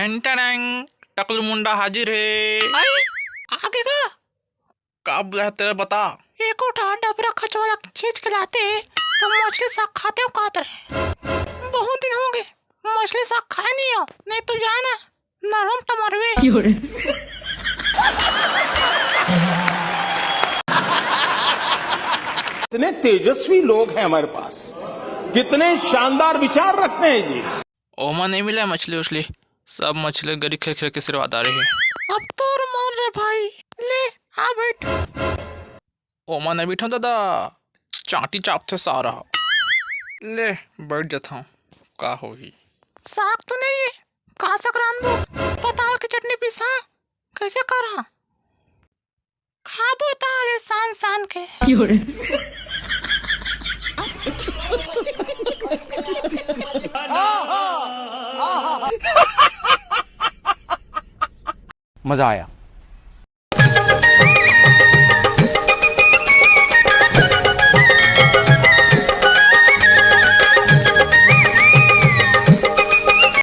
ठंटन टकलू मुंडा हाजिर है। आगे का बुलाया तेरा बता। एक उठा डबरा खच वाला खींच के लाते तो मछली साग खाते हो कातर बहुत दिन हो गए मछली साग खाए नहीं हो नहीं तो जाना नरम टमरवे कितने तेजस्वी लोग हैं हमारे पास, कितने शानदार विचार रखते हैं जी। ओमा नहीं मिला मछली उछली, सब मछली गरी खे खे के सिरवा आ रही है। अब तो मान रे भाई, ले आ बैठ। ओमा नहीं बैठा दादा, चाटी चापते सारा। ले बैठ जाता हूँ, का होगी। साग तो नहीं है, का सकरान बो पताल की चटनी पिसा कैसे कर हाँ खाबो ताले सान सान के मजा आया।